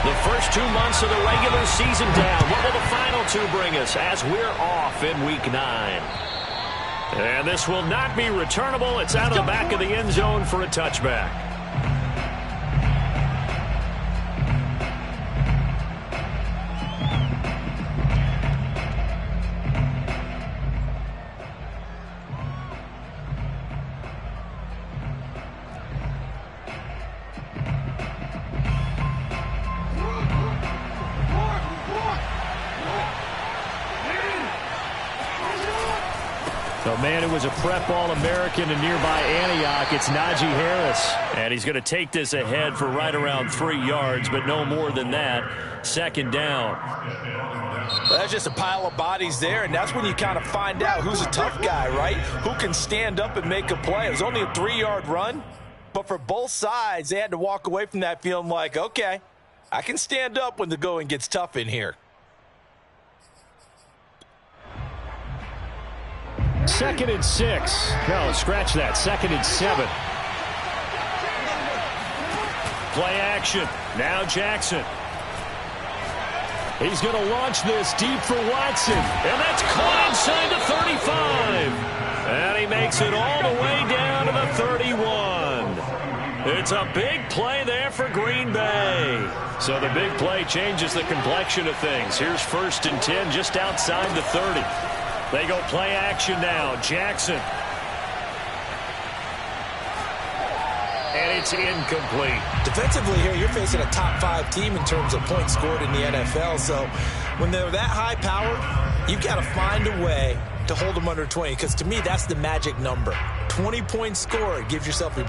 The first 2 months of the regular season down. What will the final 2 bring us as we're off in Week 9? And this will not be returnable. It's out of the back of the end zone for a touchback. The man who was a prep All-American in nearby Antioch, it's Najee Harris. And he's going to take this ahead for right around 3 yards, but no more than that. Second down. Well, that's just a pile of bodies there, and that's when you kind of find out who's a tough guy, right? Who can stand up and make a play. It was only a 3-yard run, but for both sides, they had to walk away from that feeling like, okay, I can stand up when the going gets tough in here. Second and 6. No, scratch that. Second and 7. Play action. Now Jackson. He's going to launch this deep for Watson. And that's caught inside the 35. And he makes it all the way down to the 31. It's a big play there for Green Bay. So the big play changes the complexion of things. Here's 1st and 10 just outside the 30. They go play action now. Jackson. And it's incomplete. Defensively here, you're facing a top 5 team in terms of points scored in the NFL. So when they're that high powered, you've got to find a way to hold them under 20. Because to me, that's the magic number. 20 points scored. You give yourself your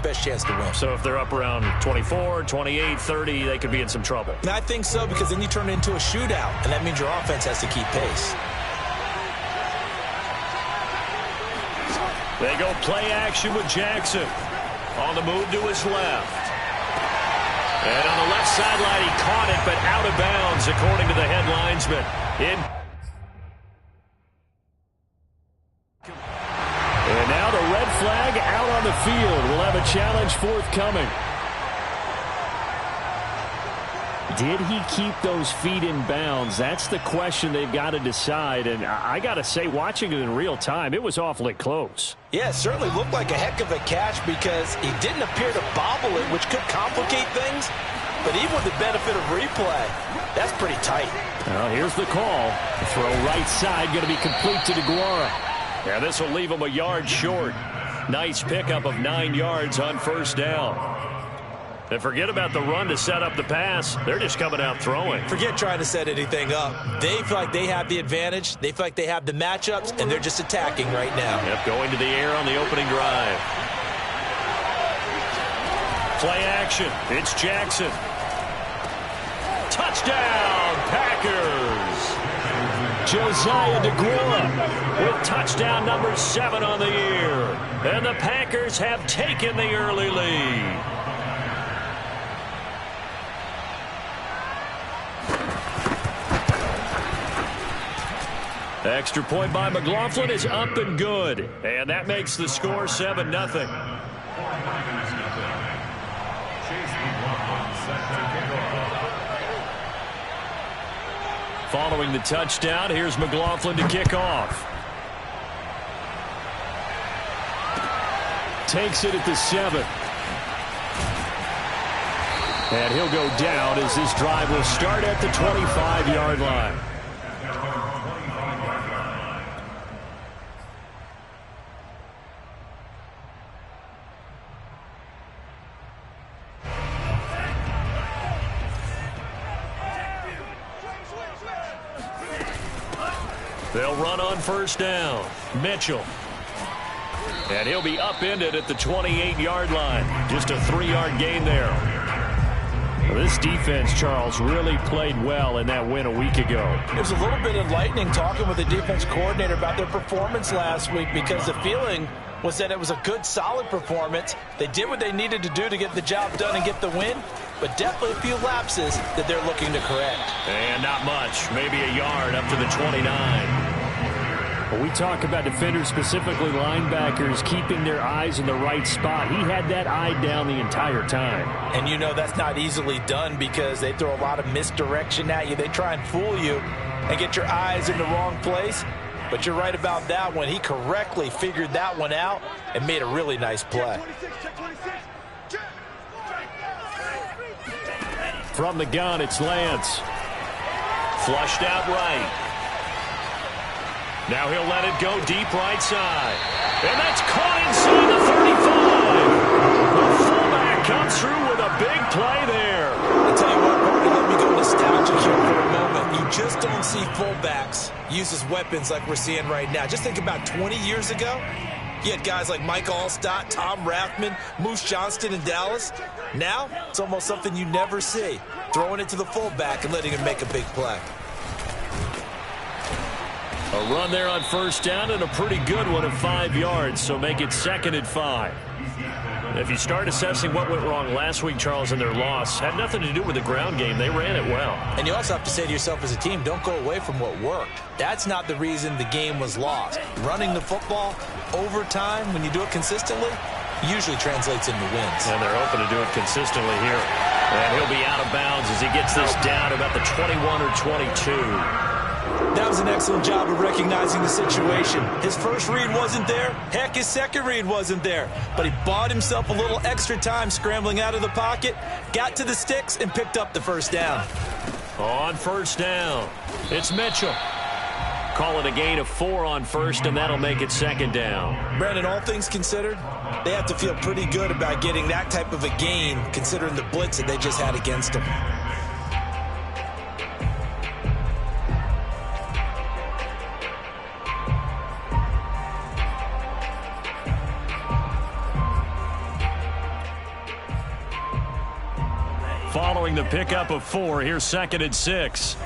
best chance to win. So if they're up around 24, 28, 30, they could be in some trouble. And I think so, because then you turn it into a shootout. And that means your offense has to keep pace. They go play action with Jackson. On the move to his left. And on the left sideline, he caught it, but out of bounds, according to the head linesman. And now the red flag out on the field. We'll have a challenge forthcoming. Did he keep those feet in bounds? That's the question they've got to decide. And I got to say, watching it in real time, it was awfully close. Yeah, it certainly looked like a heck of a catch because he didn't appear to bobble it, which could complicate things. But even with the benefit of replay, that's pretty tight. Well, here's the call. The throw right side going to be complete to DeGuara. Yeah, this will leave him a yard short. Nice pickup of 9 yards on 1st down. And forget about the run to set up the pass. They're just coming out throwing. Forget trying to set anything up. They feel like they have the advantage. They feel like they have the matchups, and they're just attacking right now. Yep, going to the air on the opening drive. Play action. It's Jackson. Touchdown, Packers. Josiah DeGuara with touchdown number 7 on the year. And the Packers have taken the early lead. Extra point by McLaughlin is up and good. And that makes the score 7-0. Following the touchdown, here's McLaughlin to kick off. Takes it at the 7. And he'll go down as this drive will start at the 25-yard line. They'll run on 1st down. Mitchell. And he'll be upended at the 28-yard line. Just a 3-yard gain there. Well, this defense, Charles, really played well in that win a week ago. It was a little bit enlightening talking with the defense coordinator about their performance last week because the feeling was that it was a good, solid performance. They did what they needed to do to get the job done and get the win, but definitely a few lapses that they're looking to correct. And not much, maybe a yard up to the 29. When we talk about defenders, specifically linebackers, keeping their eyes in the right spot, he had that eye down the entire time. And you know that's not easily done because they throw a lot of misdirection at you. They try and fool you and get your eyes in the wrong place. But you're right about that one. He correctly figured that one out and made a really nice play. From the gun, it's Lance. Flushed out right. Now he'll let it go deep right side. And that's caught inside the 35. The fullback comes through with a big play there. I'll tell you what, Barney, let me go nostalgic here for a moment. You just don't see fullbacks use as weapons like we're seeing right now. Just think about 20 years ago. You had guys like Mike Allstott, Tom Rathman, Moose Johnston in Dallas. Now, it's almost something you never see. Throwing it to the fullback and letting him make a big play. A run there on first down and a pretty good one at 5 yards, so make it 2nd and 5. If you start assessing what went wrong last week, Charles, in their loss, had nothing to do with the ground game. They ran it well. And you also have to say to yourself as a team, don't go away from what worked. That's not the reason the game was lost. Running the football over time, when you do it consistently, usually translates into wins. And they're hoping to do it consistently here. And he'll be out of bounds as he gets this down about the 21 or 22. That was an excellent job of recognizing the situation. His first read wasn't there. Heck, his second read wasn't there. But he bought himself a little extra time scrambling out of the pocket, got to the sticks, and picked up the first down. On first down, it's Mitchell. Call it a gain of 4 on first, and that'll make it 2nd down. Brandon, all things considered, they have to feel pretty good about getting that type of a gain, considering the blitz that they just had against them. Following the pickup of 4, here's 2nd and 6.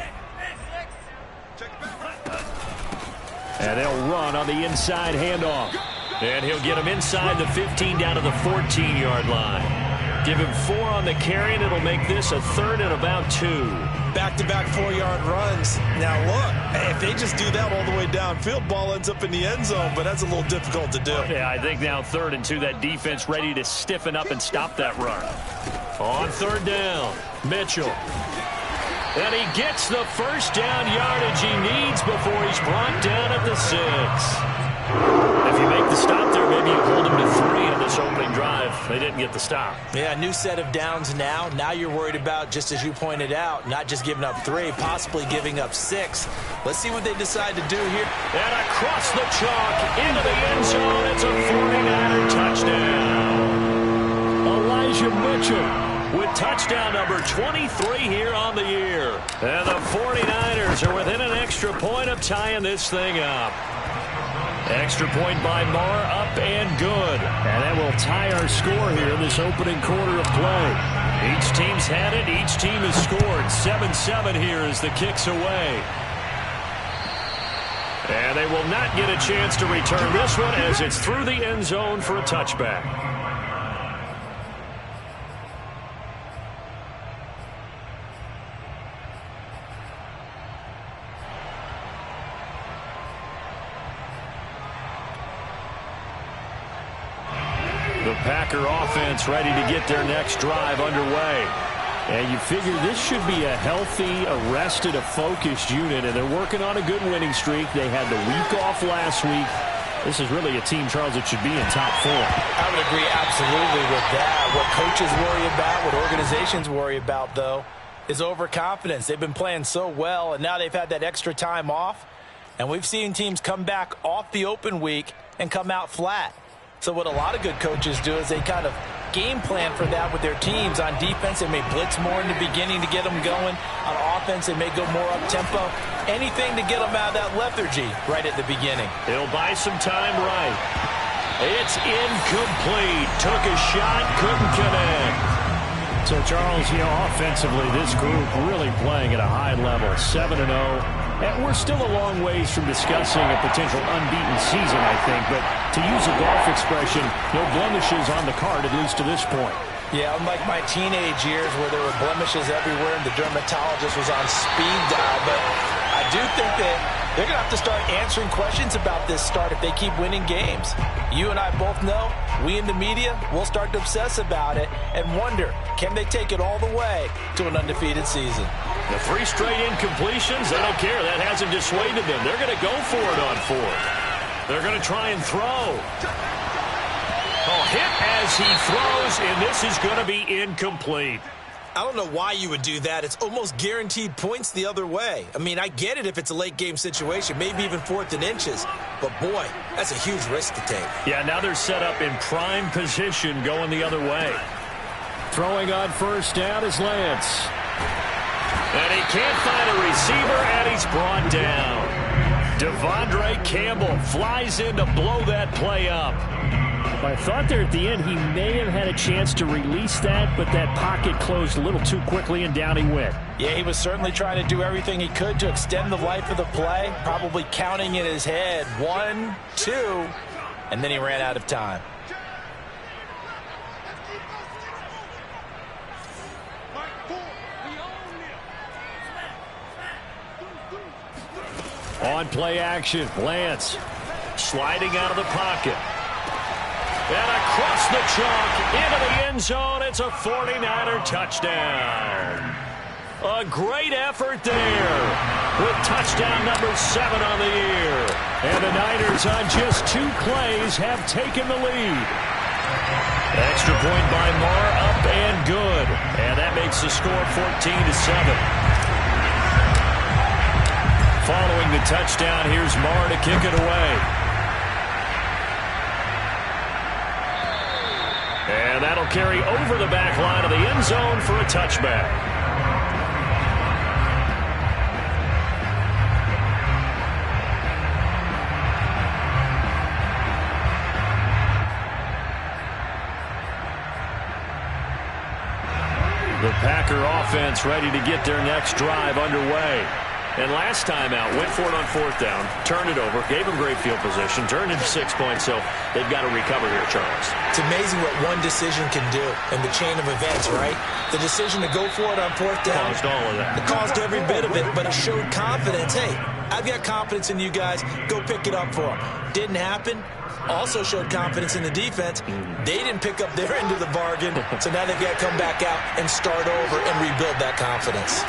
And they'll run on the inside handoff. And he'll get him inside the 15 down to the 14-yard line. Give him 4 on the carry, and it'll make this a 3rd and about 2. Back-to-back 4-yard runs. Now, look, if they just do that all the way downfield, ball ends up in the end zone, but that's a little difficult to do. Yeah, I think now 3rd and 2, that defense ready to stiffen up and stop that run. On 3rd down, Mitchell. And he gets the first down yardage he needs before he's brought down at the 6. If you make the stop there, maybe you hold him to 3 on this opening drive. They didn't get the stop. Yeah, new set of downs now. Now you're worried about, just as you pointed out, not just giving up 3, possibly giving up 6. Let's see what they decide to do here. And across the chalk, into the end zone, it's a 49er touchdown. Elijah Mitchell with touchdown number 23 here on the year. And the 49ers are within an extra point of tying this thing up. Extra point by Marr, up and good. And that will tie our score here in this opening quarter of play. Each team's had it. Each team has scored. 7-7 here as the kick's away. And they will not get a chance to return this one as it's through the end zone for a touchback. The Packer offense ready to get their next drive underway. And you figure this should be a healthy, arrested, a focused unit, and they're working on a good winning streak. They had the week off last week. This is really a team, Charles, that should be in top 4. I would agree absolutely with that. What coaches worry about, what organizations worry about, though, is overconfidence. They've been playing so well, and now they've had that extra time off. And we've seen teams come back off the open week and come out flat. So what a lot of good coaches do is they kind of game plan for that with their teams. On defense, they may blitz more in the beginning to get them going. On offense, they may go more up-tempo. Anything to get them out of that lethargy right at the beginning. He'll buy some time right. It's incomplete. Took a shot, couldn't connect. So, Charles, offensively, this group really playing at a high level, 7-0. And we're still a long ways from discussing a potential unbeaten season, I think. But to use a golf expression, no blemishes on the card, at least to this point. Yeah, unlike my teenage years where there were blemishes everywhere and the dermatologist was on speed dial. But I do think that They're going to have to start answering questions about this start if they keep winning games. You and I both know, we in the media, will start to obsess about it and wonder, can they take it all the way to an undefeated season? The 3 straight incompletions, they don't care. That hasn't dissuaded them. They're going to go for it on 4th. They're going to try and throw. Hit as he throws, and this is going to be incomplete. I don't know why you would do that. It's almost guaranteed points the other way. I mean, I get it if it's a late game situation, maybe even 4th and inches. But, boy, that's a huge risk to take. Yeah, now they're set up in prime position going the other way. Throwing on 1st down is Lance. And he can't find a receiver, and he's brought down. Devondre Campbell flies in to blow that play up. I thought there at the end he may have had a chance to release that, but that pocket closed a little too quickly, and down he went. Yeah, he was certainly trying to do everything he could to extend the life of the play, probably counting in his head 1, 2, and then he ran out of time. On play action, Lance sliding out of the pocket. And across the chalk, into the end zone, it's a 49er touchdown. A great effort there with touchdown number 7 on the year. And the Niners on just 2 plays have taken the lead. Extra point by Marr, up and good. And that makes the score 14-7. Following the touchdown, here's Marr to kick it away. And that'll carry over the back line of the end zone for a touchback. The Packer offense ready to get their next drive underway. And last time out, went for it on 4th down, turned it over, gave them great field position, turned into 6 points, so they've got to recover here, Charles. It's amazing what one decision can do in the chain of events, right? The decision to go for it on 4th down Caused all of that. It caused every bit of it, but it showed confidence. Hey, I've got confidence in you guys. Go pick it up for them. Didn't happen. Also showed confidence in the defense. They didn't pick up their end of the bargain, so now they've got to come back out and start over and rebuild that confidence.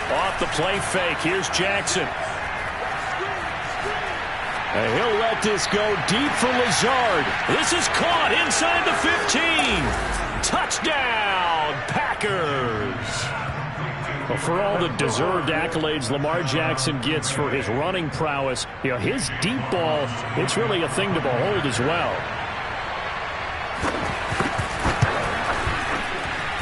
Off the play fake, here's Jackson. And he'll let this go deep for Lazard. This is caught inside the 15. Touchdown, Packers. Well, for all the deserved accolades Lamar Jackson gets for his running prowess, his deep ball, it's really a thing to behold as well.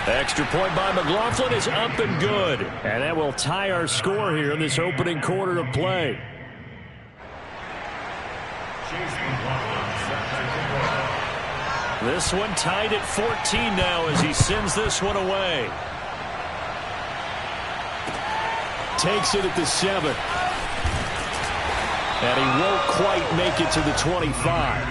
Extra point by McLaughlin is up and good. And that will tie our score here in this opening quarter of play. This one tied at 14 now as he sends this one away. Takes it at the 7. And he won't quite make it to the 25.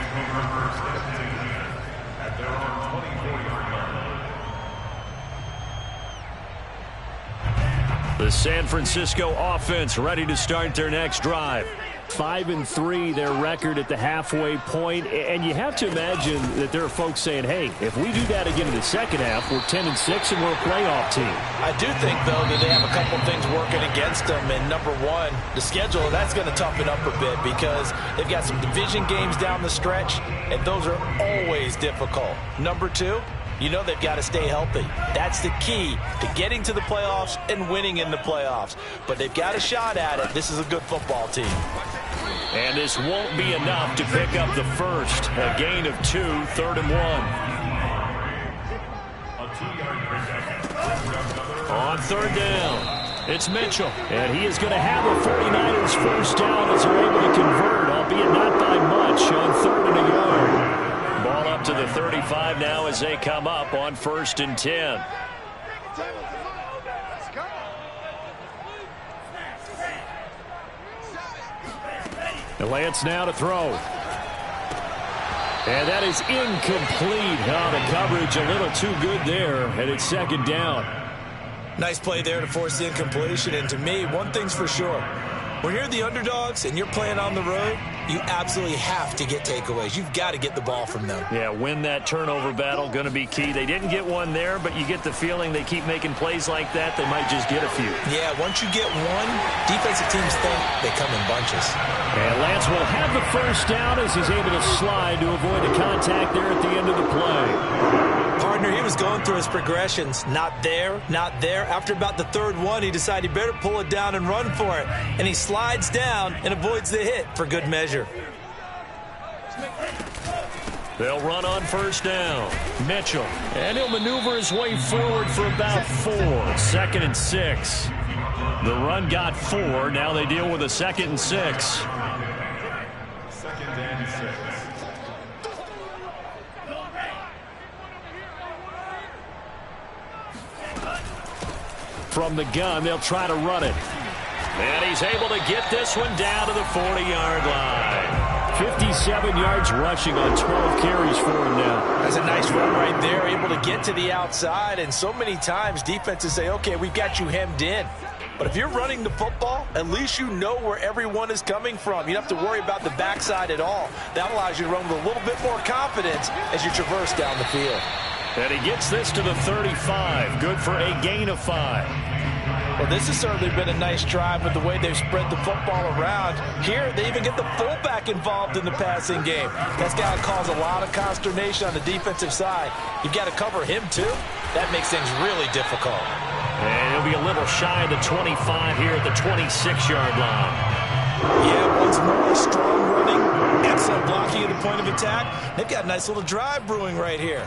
The San Francisco offense ready to start their next drive. 5-3 their record at the halfway point, and you have to imagine that there are folks saying, hey, if we do that again in the second half, we're 10-6 and we're a playoff team. I do think, though, that they have a couple things working against them, and number one, the schedule, that's going to toughen up a bit because they've got some division games down the stretch, and those are always difficult. Number two, you know they've got to stay healthy. That's the key to getting to the playoffs and winning in the playoffs. But they've got a shot at it. This is a good football team. And this won't be enough to pick up the first. A gain of 2, 3rd and 1. On 3rd down, it's Mitchell. And he is going to have a 49ers first down as they're able to convert, albeit not by much, on 3rd and a yard. Ball up to the 35 now as they come up on 1st and 10. Lance now to throw. And that is incomplete. The coverage a little too good there, and it's 2nd down. Nice play there to force the incompletion. And to me, one thing's for sure. When you're the underdogs and you're playing on the road, you absolutely have to get takeaways. You've got to get the ball from them. Yeah, win that turnover battle, going to be key. They didn't get one there, but you get the feeling they keep making plays like that, they might just get a few. Yeah, once you get one, defensive teams think they come in bunches. And Lance will have the first down as he's able to slide to avoid the contact there at the end of the play. Partner, he was going through his progressions. Not there, not there. After about the third one, he decided he better pull it down and run for it. And he slides down and avoids the hit for good measure. They'll run on first down. Mitchell. And he'll maneuver his way forward for about 4. 2nd and 6. The run got 4. Now they deal with a 2nd and 6. From the gun, they'll try to run it. And he's able to get this one down to the 40-yard line. 57 yards rushing on 12 carries for him now. That's a nice run right there, able to get to the outside. And so many times defenses say, okay, we've got you hemmed in. But if you're running the football, at least you know where everyone is coming from. You don't have to worry about the backside at all. That allows you to run with a little bit more confidence as you traverse down the field. And he gets this to the 35. Good for a gain of 5. Well, this has certainly been a nice drive with the way they've spread the football around. Here, they even get the fullback involved in the passing game. That's got to cause a lot of consternation on the defensive side. You've got to cover him, too. That makes things really difficult. And he'll be a little shy of the 25 here at the 26-yard line. Yeah, once more, strong running, excellent blocking at the point of attack. They've got a nice little drive brewing right here.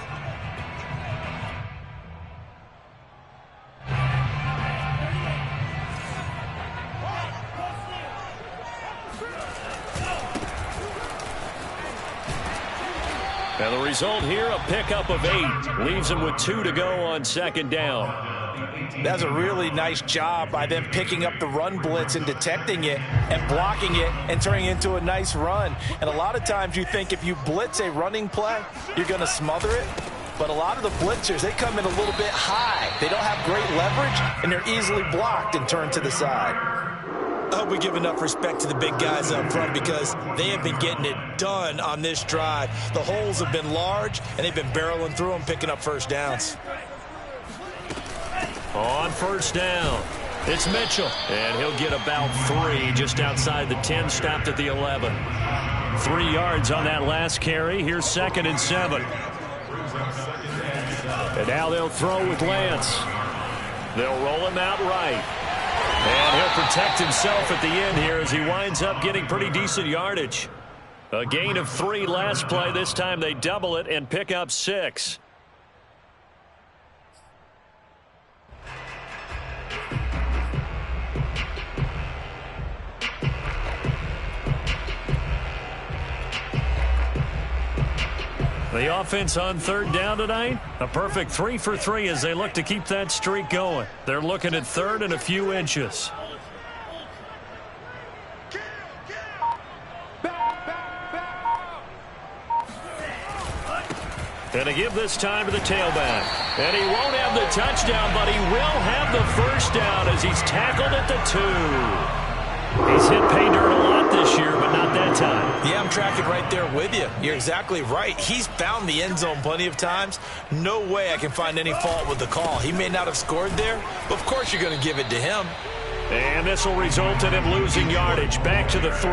And the result here, a pickup of 8. Leaves him with 2 to go on 2nd down. That's a really nice job by them picking up the run blitz and detecting it and blocking it and turning it into a nice run. And a lot of times you think if you blitz a running play, you're going to smother it. But a lot of the blitzers, they come in a little bit high. They don't have great leverage, and they're easily blocked and turned to the side. I hope we give enough respect to the big guys up front because they have been getting it done on this drive. The holes have been large, and they've been barreling through them, picking up first downs. On first down, it's Mitchell. And he'll get about 3 just outside the 10, stopped at the 11. 3 yards on that last carry. Here's 2nd and 7. And now they'll throw with Lance. They'll roll him out right. And he'll protect himself at the end here as he winds up getting pretty decent yardage. A gain of 3 last play. This time they double it and pick up 6. The offense on 3rd down tonight, a perfect 3 for 3 as they look to keep that streak going. They're looking at 3rd and a few inches. And they give this time to the tailback. And he won't have the touchdown, but he will have the first down as he's tackled at the 2. He's hit pay dirt a lot this year, but not that time. Yeah, I'm tracking right there with you. You're exactly right. He's found the end zone plenty of times. No way I can find any fault with the call. He may not have scored there, but of course you're going to give it to him. And this will result in him losing yardage. Back to the 3.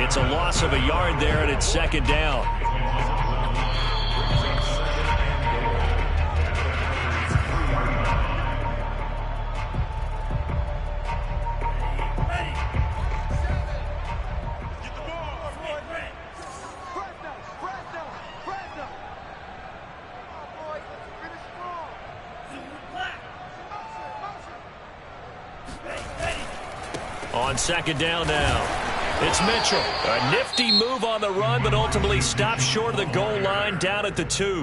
It's a loss of a yard there, and it's 2nd down. On 2nd down now, it's Mitchell. A nifty move on the run, but ultimately stopped short of the goal line down at the 2.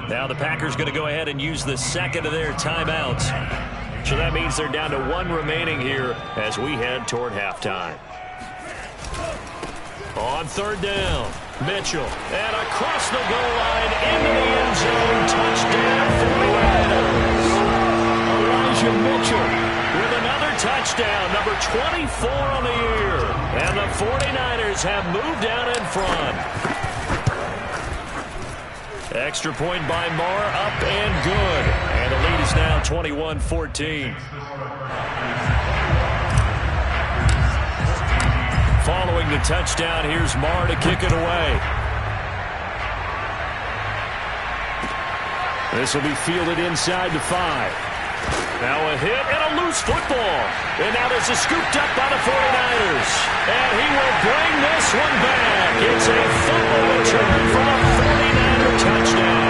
Now the Packers going to go ahead and use the 2nd of their timeouts. So that means they're down to 1 remaining here as we head toward halftime. On 3rd down, Mitchell. And across the goal line into the end zone. Touchdown for the Raiders. Elijah Mitchell with another touchdown. touchdown, number 24 on the year. And the 49ers have moved out in front. Extra point by Moore, up and good. And the lead is now 21-14. Following the touchdown, here's Moore to kick it away. This will be fielded inside the 5. Now a hit and a loose football. And now this is scooped up by the 49ers. And he will bring this one back. It's a fumble return from a 49er touchdown.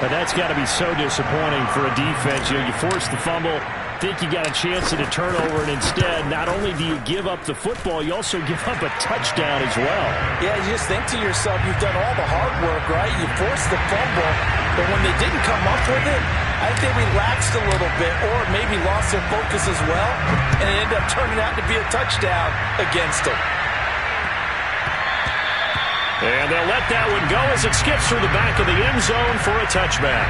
But that's got to be so disappointing for a defense. You force the fumble, think you got a chance at a turnover, and instead, not only do you give up the football, you also give up a touchdown as well. Yeah, you just think to yourself, you've done all the hard work, right? You forced the fumble, but when they didn't come up with it, I think they relaxed a little bit or maybe lost their focus as well, and it ended up turning out to be a touchdown against them. And they'll let that one go as it skips through the back of the end zone for a touchback.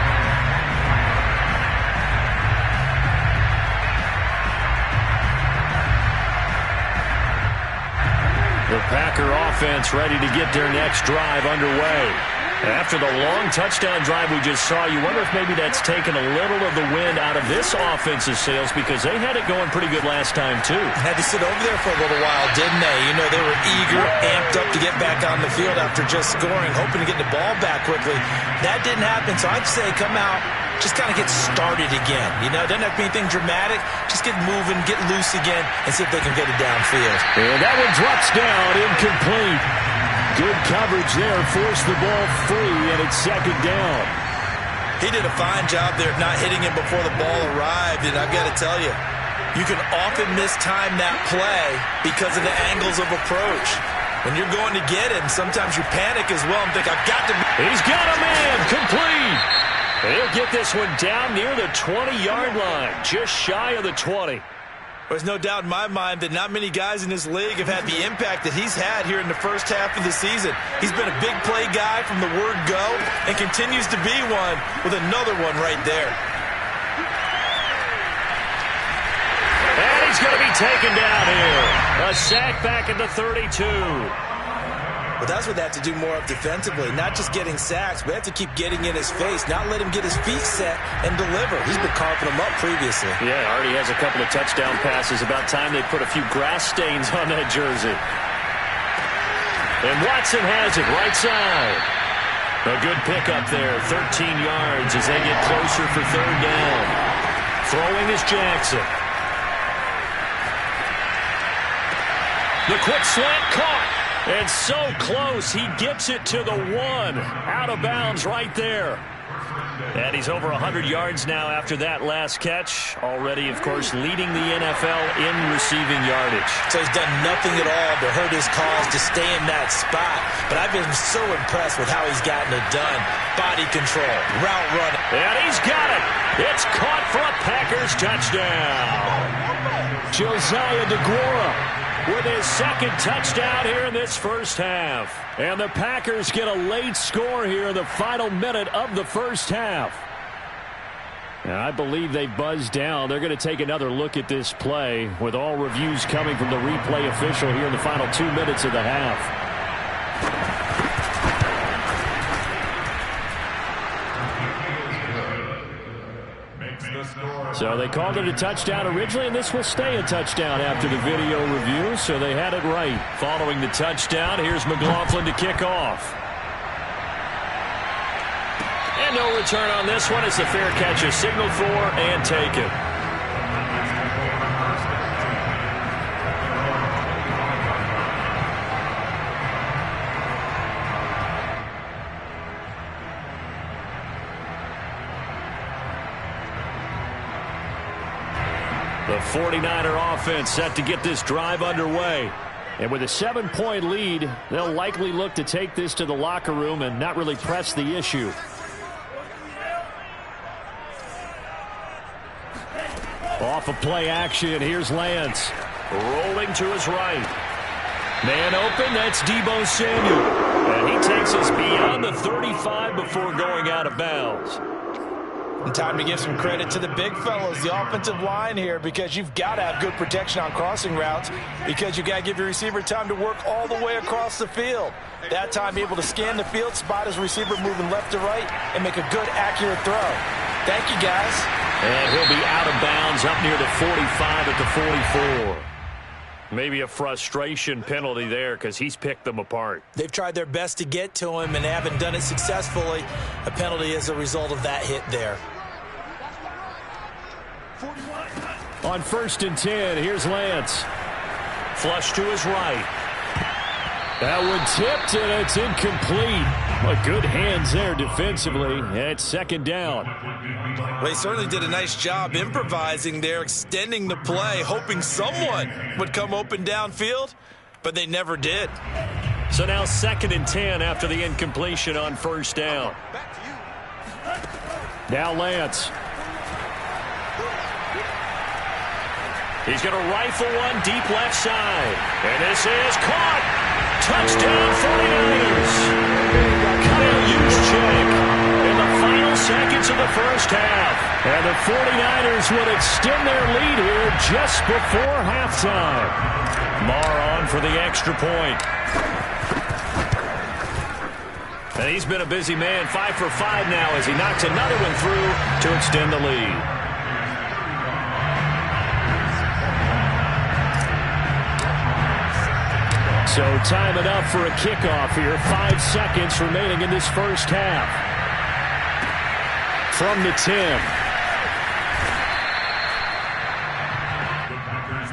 The Packer offense ready to get their next drive underway. After the long touchdown drive we just saw, you wonder if maybe that's taken a little of the wind out of this offense's sails because they had it going pretty good last time, too. Had to sit over there for a little while, didn't they? You know, they were eager, amped up to get back on the field after just scoring, hoping to get the ball back quickly. That didn't happen, so I'd say come out, just kind of get started again. You know, it doesn't have to be anything dramatic. Just get moving, get loose again, and see if they can get it downfield. And that one drops down, incomplete. Good coverage there, forced the ball free, and it's second down. He did a fine job there not hitting him before the ball arrived, and I've got to tell you, you can often mistime that play because of the angles of approach. When you're going to get it, and sometimes you panic as well and think, I've got to... He's got a man, complete. He'll get this one down near the 20-yard line, just shy of the 20. There's no doubt in my mind that not many guys in this league have had the impact that he's had here in the first half of the season. He's been a big play guy from the word go and continues to be one with another one right there. And he's going to be taken down here. A sack back at the 32. But that's what they have to do more of defensively, not just getting sacks, but they have to keep getting in his face, not let him get his feet set and deliver. He's been carving them up previously. Yeah, already has a couple of touchdown passes. About time they put a few grass stains on that jersey. And Watson has it right side. A good pickup there, 13 yards as they get closer for third down. Throwing is Jackson. The quick slant caught. And so close, he gets it to the 1. Out of bounds right there. And he's over 100 yards now after that last catch. Already, of course, leading the NFL in receiving yardage. So he's done nothing at all to hurt his cause to stay in that spot. But I've been so impressed with how he's gotten it done. Body control, route running. And he's got it. It's caught for a Packers touchdown. Josiah DeGuara with his second touchdown here in this first half. And the Packers get a late score here in the final minute of the first half. And I believe they buzzed down. They're going to take another look at this play with all reviews coming from the replay official here in the final 2 minutes of the half. So they called it a touchdown originally, and this will stay a touchdown after the video review, so they had it right. Following the touchdown, here's McLaughlin to kick off. And no return on this one. It's a fair catch, a signal for, and taken. The 49er offense set to get this drive underway. And with a 7-point lead, they'll likely look to take this to the locker room and not really press the issue. Off of play action, here's Lance. Rolling to his right. Man open, that's Deebo Samuel. And he takes us beyond the 35 before going out of bounds. And time to give some credit to the big fellas, the offensive line here, because you've got to have good protection on crossing routes because you've got to give your receiver time to work all the way across the field. That time, be able to scan the field, spot his receiver moving left to right, and make a good, accurate throw. Thank you, guys. And he'll be out of bounds up near the 45 at the 44. Maybe a frustration penalty there because he's picked them apart. They've tried their best to get to him and haven't done it successfully. A penalty as a result of that hit there. On 1st and 10, here's Lance. Flush to his right. That one tipped, and it's incomplete. But good hands there defensively. And it's 2nd down. Well, they certainly did a nice job improvising there, extending the play, hoping someone would come open downfield, but they never did. So now 2nd and 10 after the incompletion on 1st down. Now Lance. He's going to rifle one deep left side. And this is caught. Touchdown 49ers. Kyle Juszczyk in the final seconds of the first half. And the 49ers would extend their lead here just before halftime. Marr on for the extra point. And he's been a busy man, 5 for 5 now as he knocks another one through to extend the lead. So time it up for a kickoff here. 5 seconds remaining in this first half. From the 10.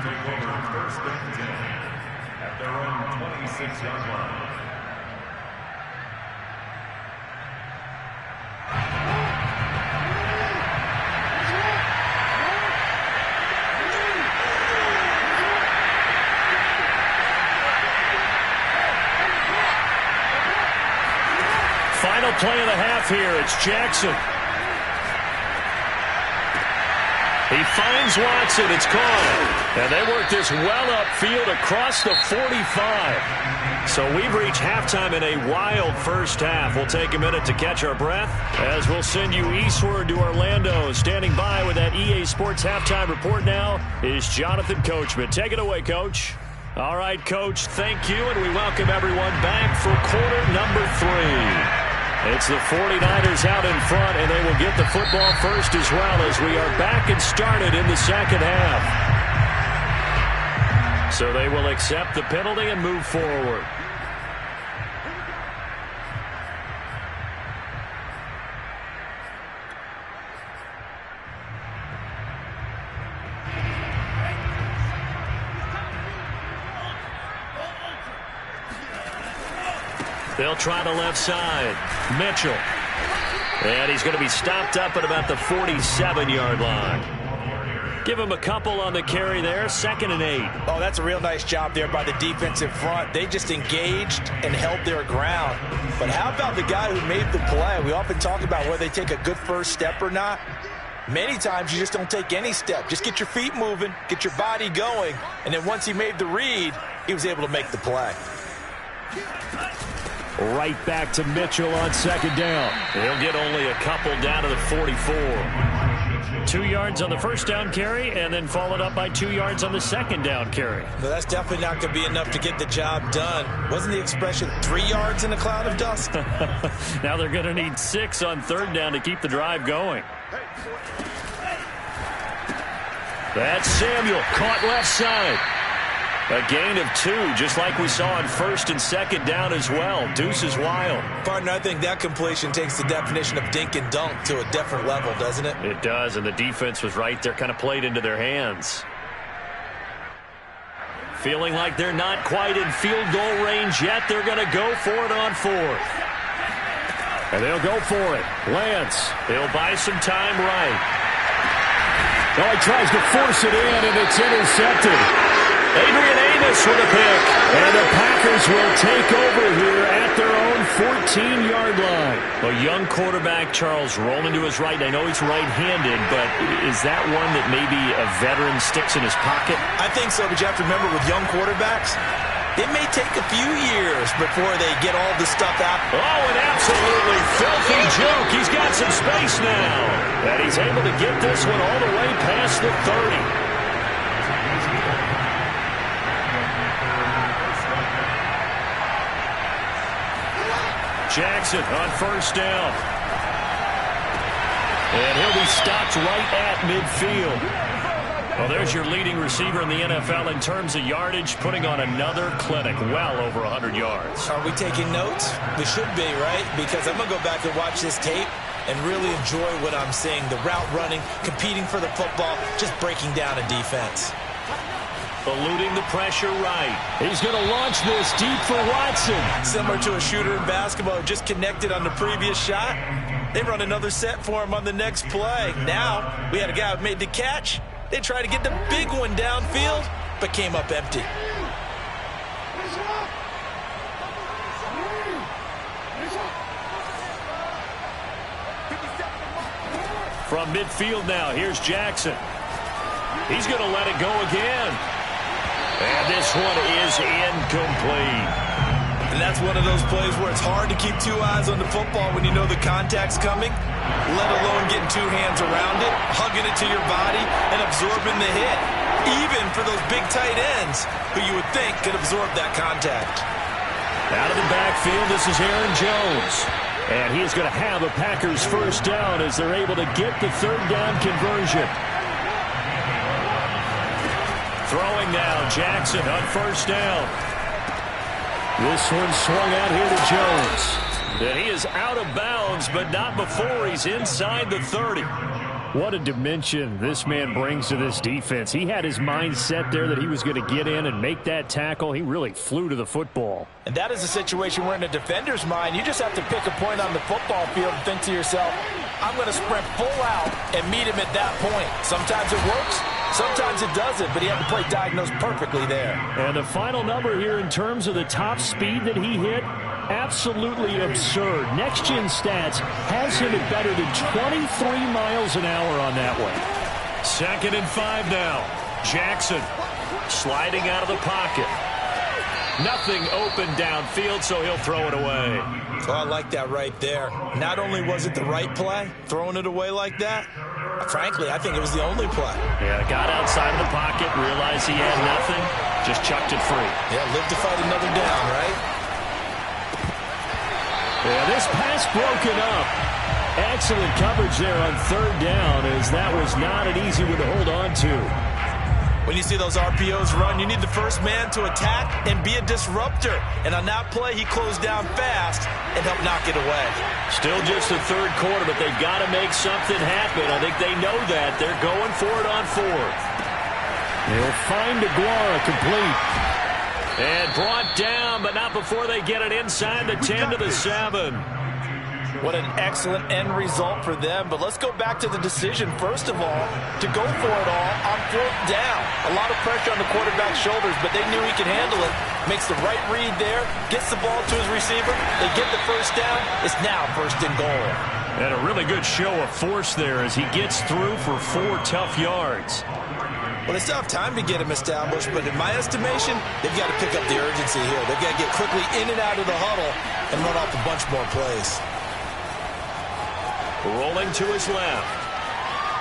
Take over 1st and 10 at their own 26-yard line. Final play of the half here. It's Jackson. He finds Watson. It's caught. And they work this well upfield across the 45. So we've reached halftime in a wild first half. We'll take a minute to catch our breath as we'll send you eastward to Orlando. Standing by with that EA Sports halftime report now is Jonathan Coachman. Take it away, Coach. All right, Coach, thank you, and we welcome everyone back for quarter number 3. It's the 49ers out in front, and they will get the football first as well as we are back and started in the second half. So they will accept the penalty and move forward. They'll try the left side. Mitchell. And he's going to be stopped up at about the 47-yard line. Give him a couple on the carry there. 2nd and 8. Oh, that's a real nice job there by the defensive front. They just engaged and held their ground. But how about the guy who made the play? We often talk about whether they take a good first step or not. Many times you just don't take any step. Just get your feet moving, get your body going, and then once he made the read, he was able to make the play. Right back to Mitchell on 2nd down. He'll get only a couple down to the 44. 2 yards on the first down carry, and then followed up by 2 yards on the 2nd down carry. Well, that's definitely not going to be enough to get the job done. Wasn't the expression 3 yards in a cloud of dust? Now they're going to need 6 on 3rd down to keep the drive going. That's Samuel, caught left side. A gain of 2, just like we saw on 1st and 2nd down as well. Deuce is wild. Partner, I think that completion takes the definition of dink and dunk to a different level, doesn't it? It does, and the defense was right there, kind of played into their hands. Feeling like they're not quite in field goal range yet. They're going to go for it on 4th. And they'll go for it. Lance, he'll buy some time right. Oh, he tries to force it in, and it's intercepted. Adrian Amos with a pick. And the Packers will take over here at their own 14-yard line. A young quarterback, Charles, rolling to his right. I know he's right-handed, but is that one that maybe a veteran sticks in his pocket? I think so, but you have to remember with young quarterbacks, it may take a few years before they get all the stuff out. Oh, an absolutely filthy joke. He's got some space now. And he's able to get this one all the way past the 30. Jackson on first down. And he'll be stopped right at midfield. Well, there's your leading receiver in the NFL in terms of yardage, putting on another clinic, well over 100 yards. Are we taking notes? We should be, right? Because I'm going to go back and watch this tape and really enjoy what I'm seeing. The route running, competing for the football, just breaking down a defense. Eluding the pressure right. He's going to launch this deep for Watson. Similar to a shooter in basketball, just connected on the previous shot. They run another set for him on the next play. Now, we had a guy who made the catch. They tried to get the big one downfield, but came up empty. From midfield now, here's Jackson. He's going to let it go again. And this one is incomplete. And that's one of those plays where it's hard to keep two eyes on the football when you know the contact's coming, let alone getting two hands around it, hugging it to your body, and absorbing the hit. Even for those big tight ends who you would think could absorb that contact. Out of the backfield, this is Aaron Jones. And he is going to have a Packers first down as they're able to get the third down conversion. Throwing now, Jackson on first down. This one swung out here to Jones. And he is out of bounds, but not before he's inside the 30. What a dimension this man brings to this defense. He had his mind set there that he was going to get in and make that tackle. He really flew to the football. And that is a situation where in a defender's mind, you just have to pick a point on the football field and think to yourself, I'm going to sprint full out and meet him at that point. Sometimes it works. Sometimes it doesn't, but he had to play diagnose perfectly there. And the final number here in terms of the top speed that he hit, absolutely absurd. Next Gen Stats has him at better than 23 miles an hour on that one. 2nd and 5 now. Jackson sliding out of the pocket. Nothing open downfield, so he'll throw it away. Oh, I like that right there. Not only was it the right play, throwing it away like that, frankly, I think it was the only play. Yeah, got outside of the pocket, realized he had nothing, just chucked it free. Yeah, live to fight another down, right? Yeah, this pass broken up. Excellent coverage there on third down, as that was not an easy one to hold on to. When you see those RPOs run, you need the first man to attack and be a disruptor. And on that play, he closed down fast and helped knock it away. Still just the third quarter, but they've got to make something happen. I think they know that. They're going for it on fourth. They'll find Aguara complete. And brought down, but not before they get it inside the 10 to the 7. What an excellent end result for them. But let's go back to the decision, first of all, to go for it all on fourth down. A lot of pressure on the quarterback's shoulders, but they knew he could handle it. Makes the right read there, gets the ball to his receiver. They get the first down. It's now 1st and goal. And a really good show of force there as he gets through for 4 tough yards. Well, they still have time to get him established, but in my estimation, they've got to pick up the urgency here. They've got to get quickly in and out of the huddle and run off a bunch more plays. Rolling to his left.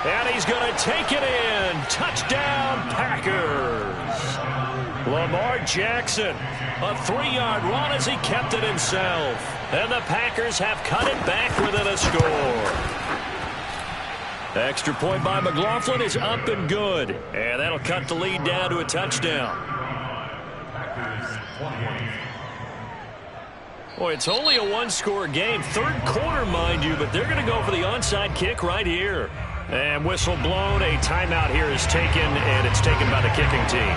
And he's going to take it in. Touchdown, Packers. Lamar Jackson, a 3-yard run as he kept it himself. And the Packers have cut it back within a score. Extra point by McLaughlin is up and good. And that'll cut the lead down to a touchdown. Boy, it's only a 1-score game. Third quarter, mind you, but they're going to go for the onside kick right here. And whistle blown. A timeout here is taken, and it's taken by the kicking team.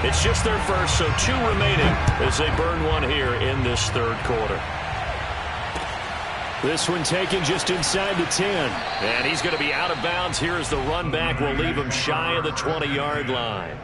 It's just their first, so 2 remaining as they burn one here in this third quarter. This one taken just inside the 10. And he's going to be out of bounds here as the run back will leave him shy of the 20-yard line.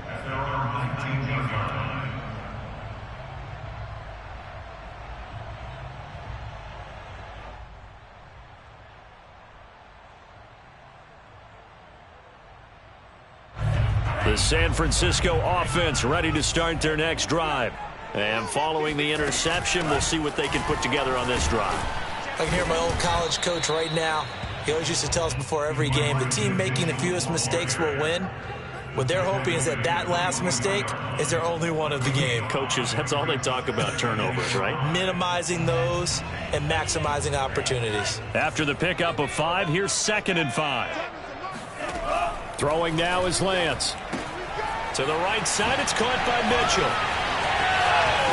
The San Francisco offense ready to start their next drive. And following the interception, we'll see what they can put together on this drive. I can hear my old college coach right now. He always used to tell us before every game, the team making the fewest mistakes will win. What they're hoping is that last mistake is their only one of the game. Coaches, that's all they talk about, turnovers, right? Minimizing those and maximizing opportunities. After the pickup of 5, here's 2nd and 5. Throwing now is Lance. To the right side, it's caught by Mitchell.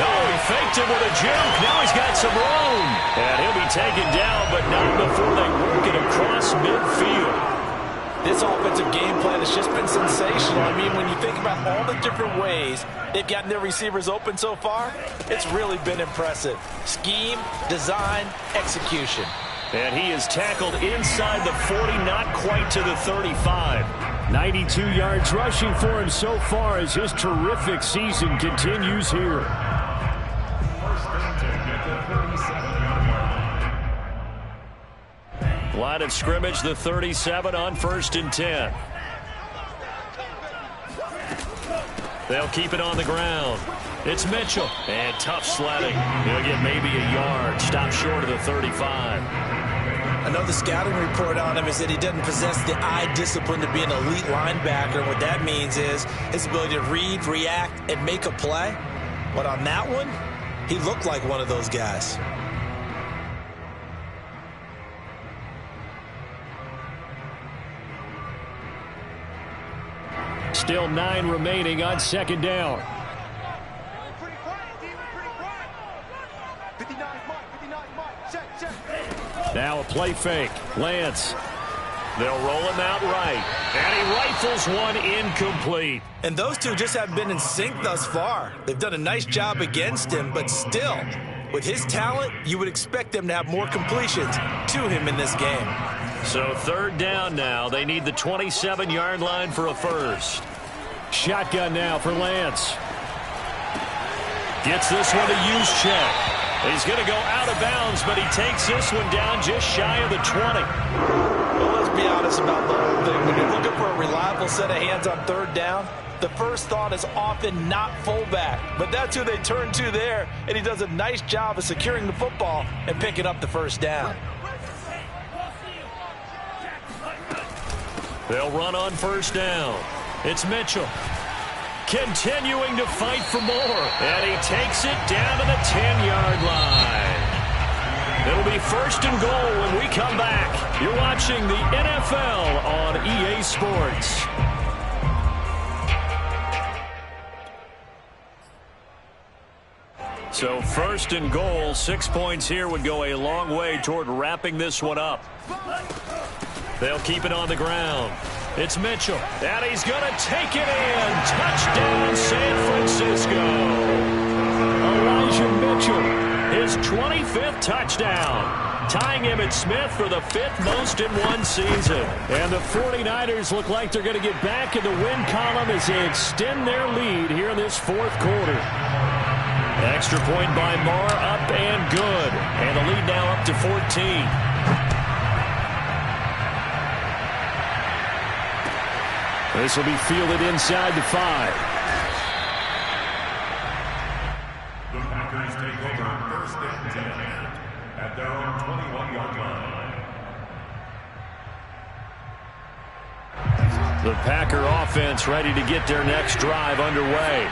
Oh, he faked him with a juke. Now he's got some room. And he'll be taken down, but not before they work it across midfield. This offensive game plan has just been sensational. I mean, when you think about all the different ways they've gotten their receivers open so far, it's really been impressive. Scheme, design, execution. And he is tackled inside the 40, not quite to the 35. 92 yards rushing for him so far as his terrific season continues here. Line of scrimmage, the 37 on 1st and 10. They'll keep it on the ground. It's Mitchell. And tough sledding. He'll get maybe a yard. Stop short of the 35. I know the scouting report on him is that he doesn't possess the eye discipline to be an elite linebacker. And what that means is his ability to read, react, and make a play. But on that one, he looked like one of those guys. Still 9 remaining on 2nd down. Now a play fake. Lance. They'll roll him out right. And he rifles one incomplete. And those two just haven't been in sync thus far. They've done a nice job against him, but still, with his talent, you would expect them to have more completions to him in this game. So 3rd down now. They need the 27-yard line for a first. Shotgun now for Lance. Gets this one to Juszczyk. He's going to go out of bounds, but he takes this one down just shy of the 20. Well, let's be honest about the whole thing. When you're looking for a reliable set of hands on 3rd down, the first thought is often not fullback. But that's who they turn to there, and he does a nice job of securing the football and picking up the 1st down. They'll run on 1st down. It's Mitchell. Continuing to fight for more. And he takes it down to the 10-yard line. It'll be 1st and goal when we come back. You're watching the NFL on EA Sports. So 1st and goal, 6 points here would go a long way toward wrapping this one up. They'll keep it on the ground. It's Mitchell, and he's going to take it in. Touchdown, San Francisco. Elijah Mitchell, his 25th touchdown, tying Emmitt Smith for the 5th most in one season. And the 49ers look like they're going to get back in the win column as they extend their lead here in this 4th quarter. Extra point by Marr, up and good. And the lead now up to 14. This will be fielded inside the 5. The Packers take over 1st and 10 at their own 21-yard line. The Packer offense ready to get their next drive underway.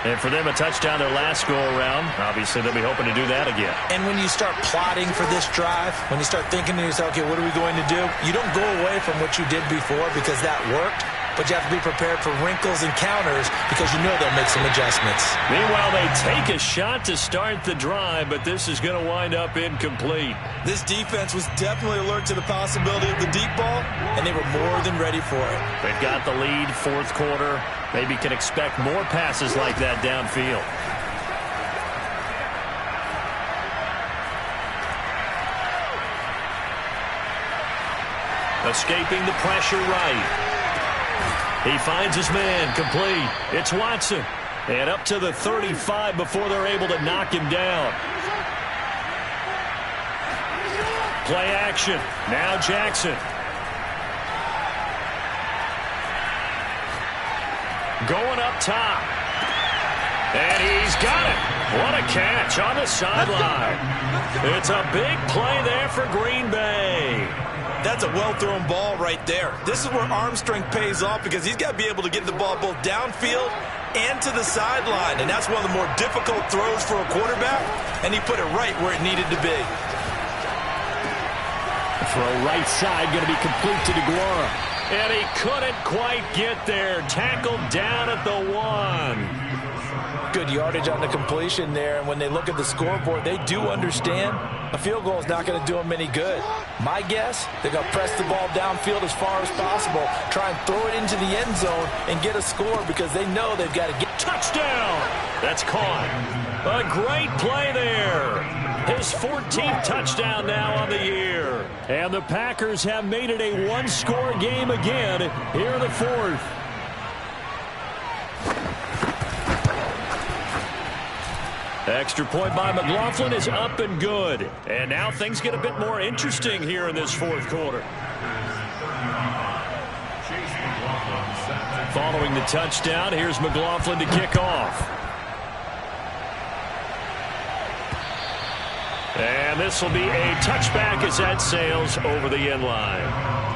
And for them, a touchdown their last go-around. Obviously, they'll be hoping to do that again. And when you start plotting for this drive, when you start thinking to yourself, okay, what are we going to do? You don't go away from what you did before because that worked. But you have to be prepared for wrinkles and counters because you know they'll make some adjustments. Meanwhile, they take a shot to start the drive, but this is going to wind up incomplete. This defense was definitely alert to the possibility of the deep ball, and they were more than ready for it. They've got the lead, 4th quarter. Maybe can expect more passes like that downfield. Escaping the pressure right. He finds his man, complete. It's Watson. And up to the 35 before they're able to knock him down. Play action. Now Jackson. Going up top. And he's got it. What a catch on the sideline. It's a big play there for Green Bay. That's a well-thrown ball right there. This is where arm strength pays off because he's got to be able to get the ball both downfield and to the sideline. And that's one of the more difficult throws for a quarterback, and he put it right where it needed to be. Throw right side going to be complete to DeGuara. And he couldn't quite get there. Tackled down at the 1. Good yardage on the completion there, and when they look at the scoreboard, they do understand a field goal is not going to do them any good. My guess, they're going to press the ball downfield as far as possible, try and throw it into the end zone and get a score because they know they've got to get. Touchdown! That's caught. A great play there. His 14th touchdown now on the year. And the Packers have made it a one-score game again here in the 4th. Extra point by McLaughlin is up and good. And now things get a bit more interesting here in this 4th quarter. Following the touchdown, here's McLaughlin to kick off. And this will be a touchback as that sails over the end line.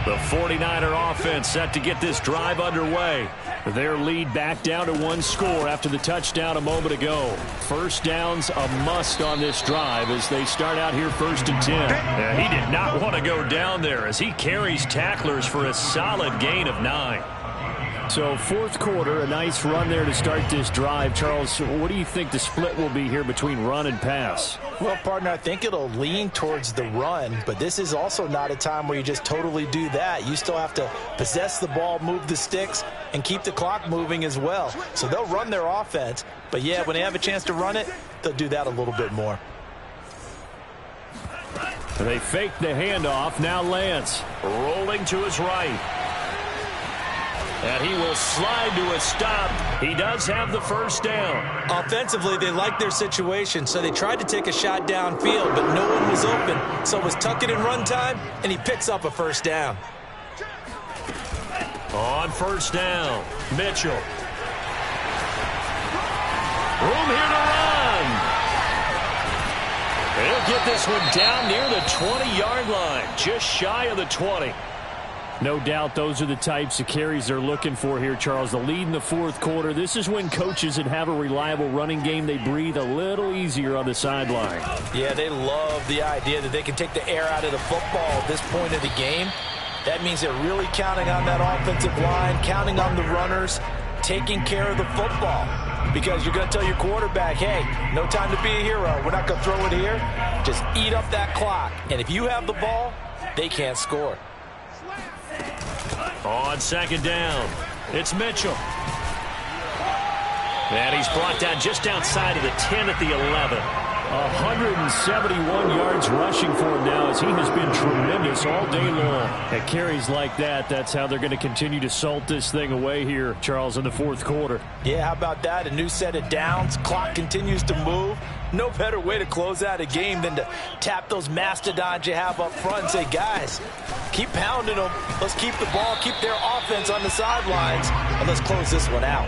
The 49er offense set to get this drive underway. Their lead back down to 1 score after the touchdown a moment ago. First down's a must on this drive as they start out here 1st and 10. And he did not want to go down there as he carries tacklers for a solid gain of 9. So 4th quarter, a nice run there to start this drive. Charles, what do you think the split will be here between run and pass? Well, partner, I think it'll lean towards the run, but this is also not a time where you just totally do that. You still have to possess the ball, move the sticks, and keep the clock moving as well. So they'll run their offense, but yeah, when they have a chance to run it, they'll do that a little bit more. They fake the handoff. Now Lance rolling to his right. And he will slide to a stop. He does have the first down. Offensively, they like their situation, so they tried to take a shot downfield, but no one was open. So it was tuck it and run time, and he picks up a first down. On first down, Mitchell. Room here to run. He'll get this one down near the 20-yard line, just shy of the 20. No doubt those are the types of carries they're looking for here, Charles. The lead in the 4th quarter. This is when coaches that have a reliable running game, they breathe a little easier on the sideline. Yeah, they love the idea that they can take the air out of the football at this point of the game. That means they're really counting on that offensive line, counting on the runners, taking care of the football. Because you're going to tell your quarterback, hey, no time to be a hero. We're not going to throw it here. Just eat up that clock. And if you have the ball, they can't score. On second down, it's Mitchell. And he's brought down just outside of the 10 at the 11. 171 yards rushing for him now as he has been tremendous all day long. At carries like that, that's how they're going to continue to salt this thing away here, Charles, in the 4th quarter. Yeah, how about that? A new set of downs. Clock continues to move. No better way to close out a game than to tap those mastodons you have up front and say, guys, keep pounding them. Let's keep the ball, keep their offense on the sidelines, and let's close this one out.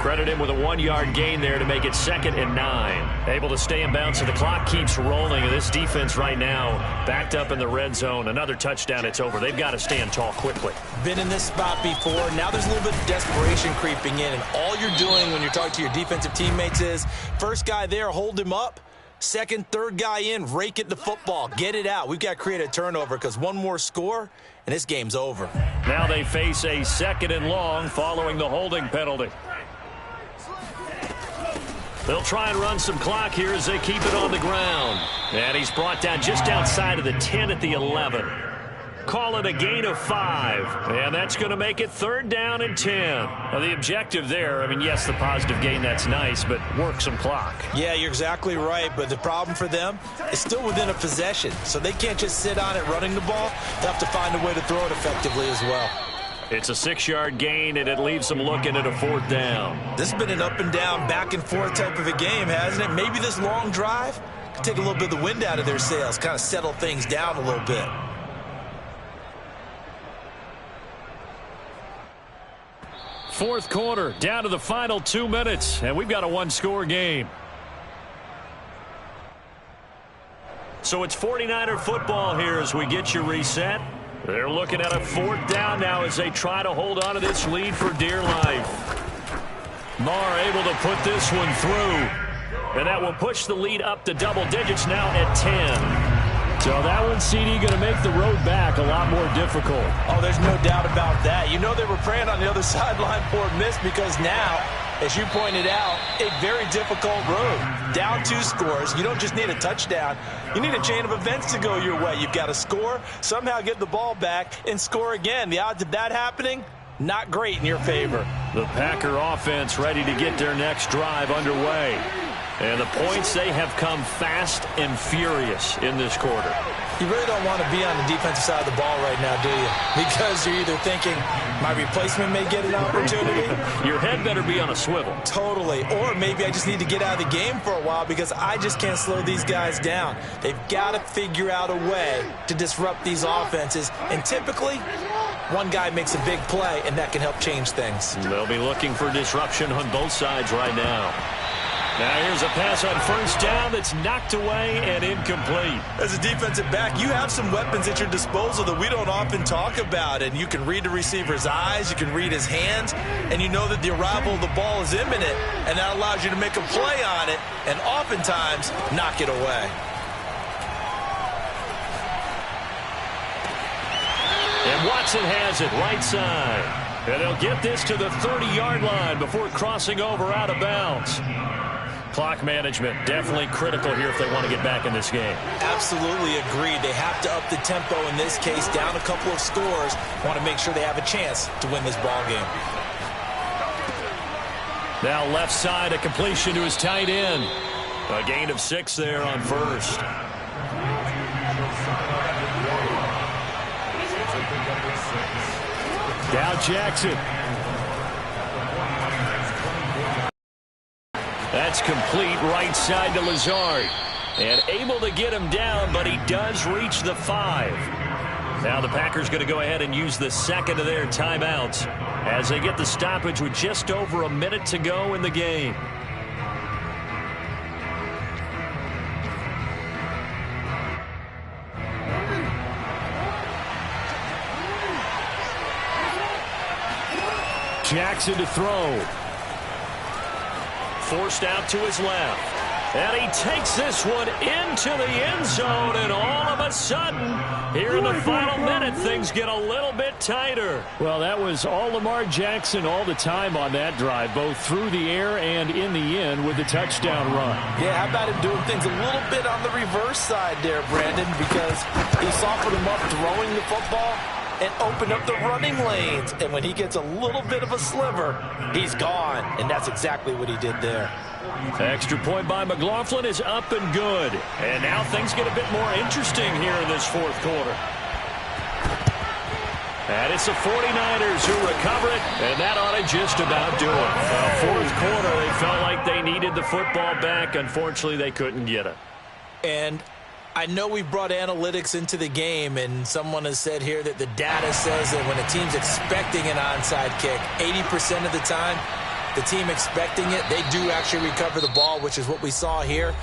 Credit him with a 1-yard gain there to make it 2nd and 9. Able to stay in bounds, so the clock keeps rolling. And this defense right now backed up in the red zone. Another touchdown, it's over. They've got to stand tall quickly. Been in this spot before. Now there's a little bit of desperation creeping in. And all you're doing when you're talking to your defensive teammates is, first guy there, hold him up. Second, third guy in, rake at the football. Get it out. We've got to create a turnover because one more score, and this game's over. Now they face a 2nd and long following the holding penalty. They'll try and run some clock here as they keep it on the ground. And he's brought down just outside of the 10 at the 11. Call it a gain of 5. And that's going to make it 3rd down and 10. Now, the objective there, I mean, yes, the positive gain, that's nice, but work some clock. Yeah, you're exactly right. But the problem for them is still within a possession. So they can't just sit on it running the ball. They have to find a way to throw it effectively as well. It's a 6-yard gain, and it leaves them looking at a 4th down. This has been an up and down, back and forth type of a game, hasn't it? Maybe this long drive could take a little bit of the wind out of their sails, kind of settle things down a little bit. Fourth quarter, down to the final 2 minutes, and we've got a 1-score game. So it's 49er football here as we get you reset. They're looking at a 4th down now as they try to hold on to this lead for dear life. Marr able to put this one through. And that will push the lead up to double digits now at 10. So that one, CD, going to make the road back a lot more difficult. Oh, there's no doubt about that. You know they were praying on the other sideline for a miss because now, as you pointed out, a very difficult road. Down 2 scores. You don't just need a touchdown. You need a chain of events to go your way. You've got to score, somehow get the ball back, and score again. The odds of that happening, not great in your favor. The Packer offense ready to get their next drive underway. And the points, they have come fast and furious in this quarter. You really don't want to be on the defensive side of the ball right now, do you? Because you're either thinking, my replacement may get an opportunity. Your head better be on a swivel. Totally. Or maybe I just need to get out of the game for a while because I just can't slow these guys down. They've got to figure out a way to disrupt these offenses. And typically, one guy makes a big play, and that can help change things. They'll be looking for disruption on both sides right now. Now here's a pass on 1st down that's knocked away and incomplete. As a defensive back, you have some weapons at your disposal that we don't often talk about. And you can read the receiver's eyes, you can read his hands, and you know that the arrival of the ball is imminent. And that allows you to make a play on it and oftentimes knock it away. And Watson has it right side. And they'll get this to the 30-yard line before crossing over out of bounds. Clock management definitely critical here if they want to get back in this game. Absolutely agreed. They have to up the tempo in this case, down a couple of scores. Want to make sure they have a chance to win this ball game. Now left side, a completion to his tight end. A gain of 6 there on 1st. Now Jackson. That's complete right side to Lazard. And able to get him down, but he does reach the 5. Now the Packers going to go ahead and use the 2nd of their timeouts as they get the stoppage with just over a minute to go in the game. Jackson to throw. Forced out to his left. And he takes this one into the end zone, and all of a sudden, here in the final minute, things get a little bit tighter. Well, that was all Lamar Jackson all the time on that drive, both through the air and in the end with the touchdown run. Yeah, how about him doing things a little bit on the reverse side there, Brandon, because he softened him up throwing the football and opened up the running lanes. And when he gets a little bit of a sliver, he's gone. And that's exactly what he did there. Extra point by McLaughlin is up and good. And now things get a bit more interesting here in this 4th quarter. And it's the 49ers who recover it, and that ought to just about do it. 4th quarter, they felt like they needed the football back. Unfortunately, they couldn't get it. And I know we brought analytics into the game, and someone has said here that the data says that when a team's expecting an onside kick, 80% of the time, the team expecting it, they do actually recover the ball, which is what we saw here.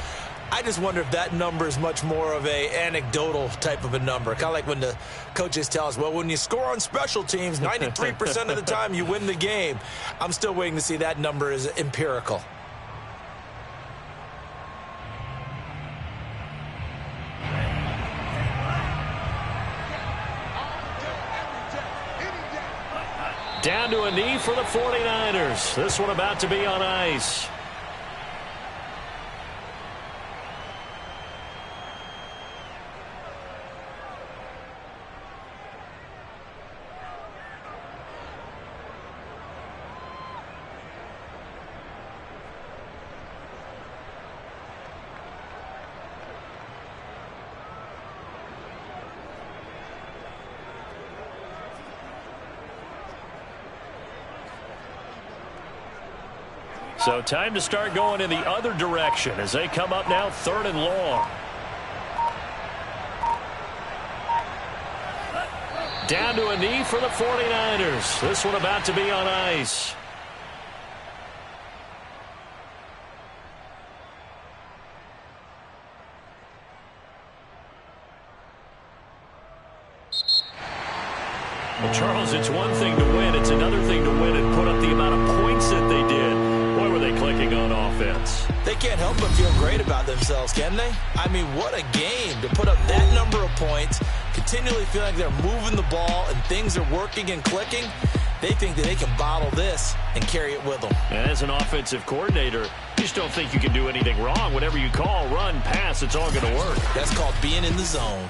I just wonder if that number is much more of a anecdotal type of a number. Kind of like when the coaches tell us, well, when you score on special teams, 93% of the time you win the game. I'm still waiting to see that number is empirical. Down to a knee for the 49ers. This one about to be on ice. So time to start going in the other direction as they come up now 3rd and long. Down to a knee for the 49ers. This one about to be on ice. Well, Charles, it's one thing to win. It's another thing to win and put up the amount of points that they did. Boy, were they clicking on offense. They can't help but feel great about themselves, can they? I mean, what a game to put up that number of points, continually feel like they're moving the ball and things are working and clicking. They think that they can bottle this and carry it with them. And as an offensive coordinator, you just don't think you can do anything wrong. Whatever you call, run, pass, it's all going to work. That's called being in the zone.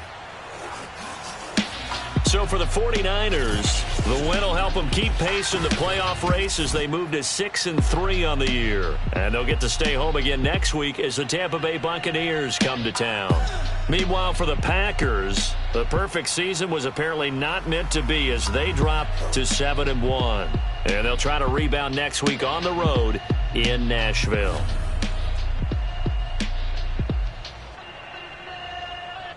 So for the 49ers, the win will help them keep pace in the playoff race as they move to 6-3 on the year. And they'll get to stay home again next week as the Tampa Bay Buccaneers come to town. Meanwhile, for the Packers, the perfect season was apparently not meant to be as they drop to 7-1. And they'll try to rebound next week on the road in Nashville.